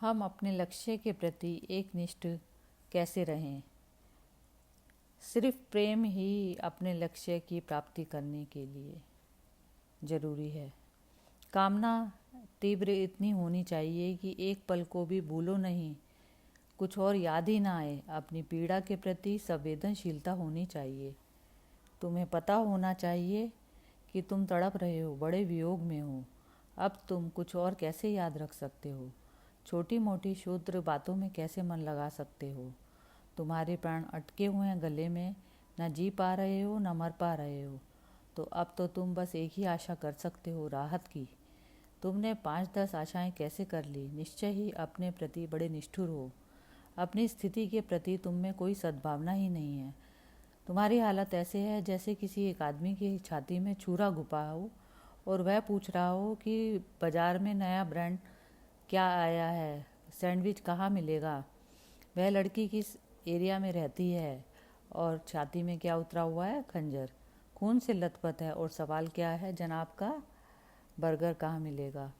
हम अपने लक्ष्य के प्रति एकनिष्ठ कैसे रहें? सिर्फ प्रेम ही अपने लक्ष्य की प्राप्ति करने के लिए ज़रूरी है। कामना तीव्र इतनी होनी चाहिए कि एक पल को भी भूलो नहीं, कुछ और याद ही ना आए। अपनी पीड़ा के प्रति संवेदनशीलता होनी चाहिए। तुम्हें पता होना चाहिए कि तुम तड़प रहे हो, बड़े वियोग में हो। अब तुम कुछ और कैसे याद रख सकते हो? छोटी मोटी क्षुद्र बातों में कैसे मन लगा सकते हो? तुम्हारे प्राण अटके हुए हैं गले में, न जी पा रहे हो न मर पा रहे हो। तो अब तो तुम बस एक ही आशा कर सकते हो, राहत की। तुमने 5-10 आशाएं कैसे कर ली? निश्चय ही अपने प्रति बड़े निष्ठुर हो। अपनी स्थिति के प्रति तुम में कोई सद्भावना ही नहीं है। तुम्हारी हालत ऐसे है जैसे किसी एक आदमी की छाती में छुरा घुपा हो और वह पूछ रहा हो कि बाजार में नया ब्रांड क्या आया है, सैंडविच कहाँ मिलेगा। वह लड़की किस एरिया में रहती है और छाती में क्या उतरा हुआ है? खंजर। खून से लथपथ है और सवाल क्या है जनाब का? बर्गर कहाँ मिलेगा।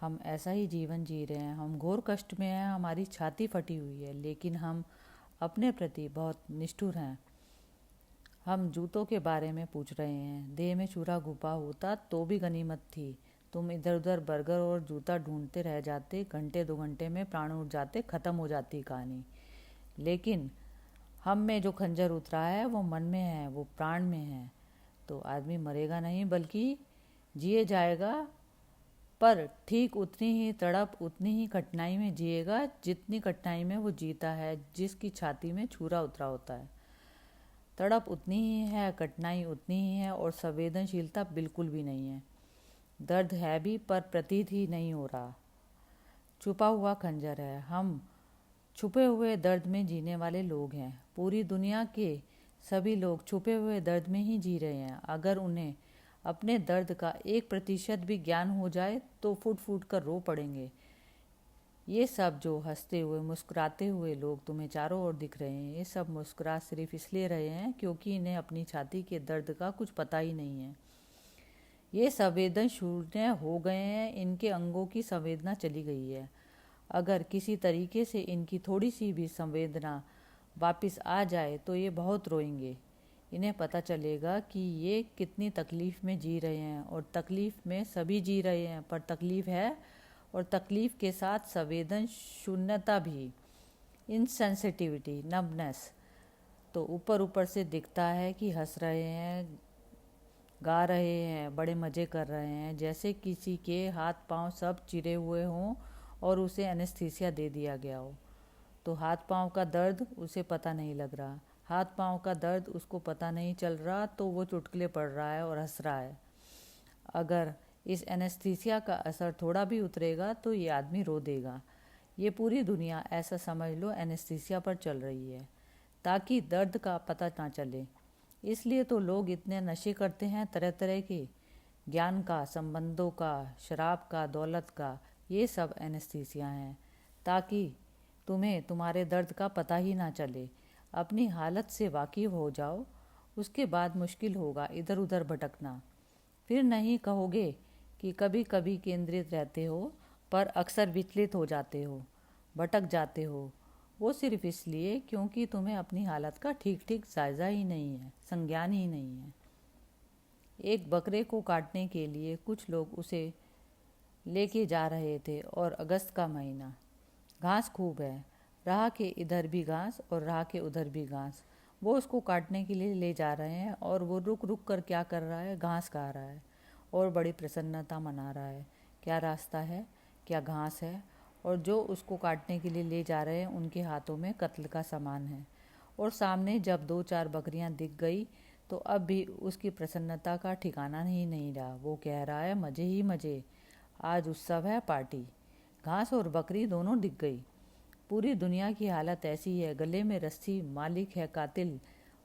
हम ऐसा ही जीवन जी रहे हैं। हम घोर कष्ट में हैं, हमारी छाती फटी हुई है, लेकिन हम अपने प्रति बहुत निष्ठुर हैं। हम जूतों के बारे में पूछ रहे हैं। देह में छुरा घुपा होता तो भी गनीमत थी। तुम इधर उधर बर्गर और जूता ढूंढते रह जाते, घंटे 2 घंटे में प्राण उठ जाते, ख़त्म हो जाती कहानी। लेकिन हम में जो खंजर उतरा है वो मन में है, वो प्राण में है। तो आदमी मरेगा नहीं बल्कि जिए जाएगा, पर ठीक उतनी ही तड़प, उतनी ही कठिनाई में जिएगा जितनी कठिनाई में वो जीता है जिसकी छाती में छुरा उतरा होता है। तड़प उतनी ही है, कठिनाई उतनी ही है और संवेदनशीलता बिल्कुल भी नहीं है। दर्द है भी पर प्रतीत ही नहीं हो रहा। छुपा हुआ खंजर है। हम छुपे हुए दर्द में जीने वाले लोग हैं। पूरी दुनिया के सभी लोग छुपे हुए दर्द में ही जी रहे हैं। अगर उन्हें अपने दर्द का 1% भी ज्ञान हो जाए तो फूट फूट कर रो पड़ेंगे। ये सब जो हंसते हुए मुस्कुराते हुए लोग तुम्हें चारों ओर दिख रहे हैं, ये सब मुस्कुरा सिर्फ इसलिए रहे हैं क्योंकि इन्हें अपनी छाती के दर्द का कुछ पता ही नहीं है। ये संवेदन शून्य हो गए हैं, इनके अंगों की संवेदना चली गई है। अगर किसी तरीके से इनकी थोड़ी सी भी संवेदना वापस आ जाए तो ये बहुत रोएंगे। इन्हें पता चलेगा कि ये कितनी तकलीफ़ में जी रहे हैं और तकलीफ़ में सभी जी रहे हैं, पर तकलीफ़ है और तकलीफ़ के साथ संवेदन शून्यता भी, इनसेंसिटिविटी, नमनेस। तो ऊपर ऊपर से दिखता है कि हंस रहे हैं, गा रहे हैं, बड़े मज़े कर रहे हैं, जैसे किसी के हाथ पांव सब चिरे हुए हों और उसे एनेस्थीसिया दे दिया गया हो। तो हाथ पांव का दर्द उसे पता नहीं लग रहा, हाथ पांव का दर्द उसको पता नहीं चल रहा, तो वो चुटकुले पढ़ रहा है और हंस रहा है। अगर इस एनेस्थीसिया का असर थोड़ा भी उतरेगा तो ये आदमी रो देगा। ये पूरी दुनिया, ऐसा समझ लो, एनेस्थीसिया पर चल रही है ताकि दर्द का पता ना चले। इसलिए तो लोग इतने नशे करते हैं तरह तरह के, ज्ञान का, संबंधों का, शराब का, दौलत का। ये सब एनेस्थीसिया हैं ताकि तुम्हें तुम्हारे दर्द का पता ही ना चले। अपनी हालत से वाकिफ हो जाओ, उसके बाद मुश्किल होगा इधर उधर भटकना। फिर नहीं कहोगे कि कभी कभी केंद्रित रहते हो, पर अक्सर विचलित हो जाते हो, भटक जाते हो। वो सिर्फ इसलिए क्योंकि तुम्हें अपनी हालत का ठीक ठीक जायज़ा ही नहीं है, संज्ञान ही नहीं है। एक बकरे को काटने के लिए कुछ लोग उसे लेके जा रहे थे और अगस्त का महीना, घास खूब है, राह के इधर भी घास और राह के उधर भी घास। वो उसको काटने के लिए ले जा रहे हैं और वो रुक रुक कर क्या कर रहा है? घास खा रहा है और बड़ी प्रसन्नता मना रहा है। क्या रास्ता है, क्या घास है। और जो उसको काटने के लिए ले जा रहे हैं उनके हाथों में कत्ल का सामान है। और सामने जब 2-4 बकरियां दिख गई तो अब भी उसकी प्रसन्नता का ठिकाना ही नहीं रहा। वो कह रहा है, मज़े ही मज़े, आज उत्सव है, पार्टी। घास और बकरी दोनों दिख गई। पूरी दुनिया की हालत ऐसी है। गले में रस्सी, मालिक है कातिल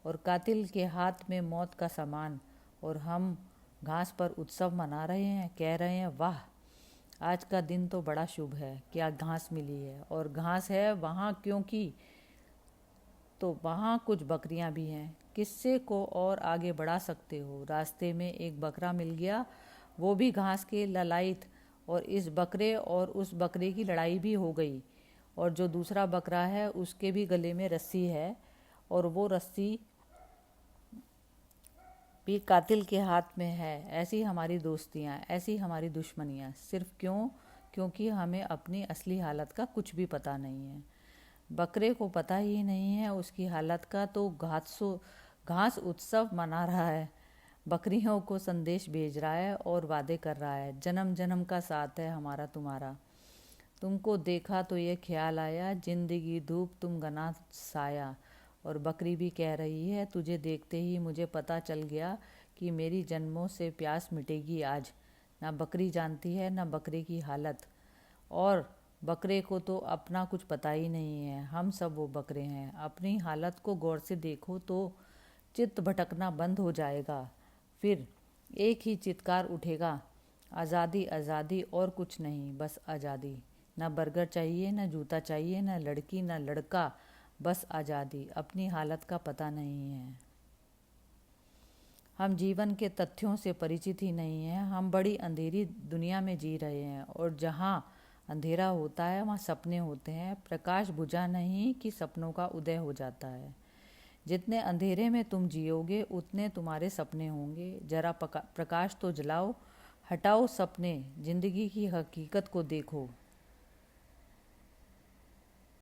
और कातिल के हाथ में मौत का सामान, और हम घास पर उत्सव मना रहे हैं, कह रहे हैं, वाह, आज का दिन तो बड़ा शुभ है, क्या घास मिली है। और घास है वहाँ क्योंकि तो वहाँ कुछ बकरियाँ भी हैं। किस्से को और आगे बढ़ा सकते हो। रास्ते में एक बकरा मिल गया, वो भी घास के ललायत, और इस बकरे और उस बकरे की लड़ाई भी हो गई। और जो दूसरा बकरा है उसके भी गले में रस्सी है, और वो रस्सी भी कातिल के हाथ में है। ऐसी हमारी दोस्तियाँ, ऐसी हमारी दुश्मनियाँ, सिर्फ क्यों? क्योंकि हमें अपनी असली हालत का कुछ भी पता नहीं है। बकरे को पता ही नहीं है उसकी हालत का, तो घास उत्सव मना रहा है, बकरियों को संदेश भेज रहा है और वादे कर रहा है, जन्म जन्म का साथ है हमारा तुम्हारा। तुमको देखा तो ये ख्याल आया, जिंदगी धूप तुम घना साया। और बकरी भी कह रही है, तुझे देखते ही मुझे पता चल गया कि मेरी जन्मों से प्यास मिटेगी आज। ना बकरी जानती है ना बकरे की हालत, और बकरे को तो अपना कुछ पता ही नहीं है। हम सब वो बकरे हैं। अपनी हालत को गौर से देखो तो चित्त भटकना बंद हो जाएगा। फिर एक ही चित्कार उठेगा, आज़ादी आज़ादी, और कुछ नहीं, बस आज़ादी। ना बर्गर चाहिए, ना जूता चाहिए, ना लड़की ना लड़का, बस आज़ादी। अपनी हालत का पता नहीं है। हम जीवन के तथ्यों से परिचित ही नहीं हैं। हम बड़ी अंधेरी दुनिया में जी रहे हैं, और जहाँ अंधेरा होता है वहाँ सपने होते हैं। प्रकाश बुझा नहीं कि सपनों का उदय हो जाता है। जितने अंधेरे में तुम जियोगे उतने तुम्हारे सपने होंगे। जरा प्रकाश तो जलाओ, हटाओ सपने, जिंदगी की हकीकत को देखो।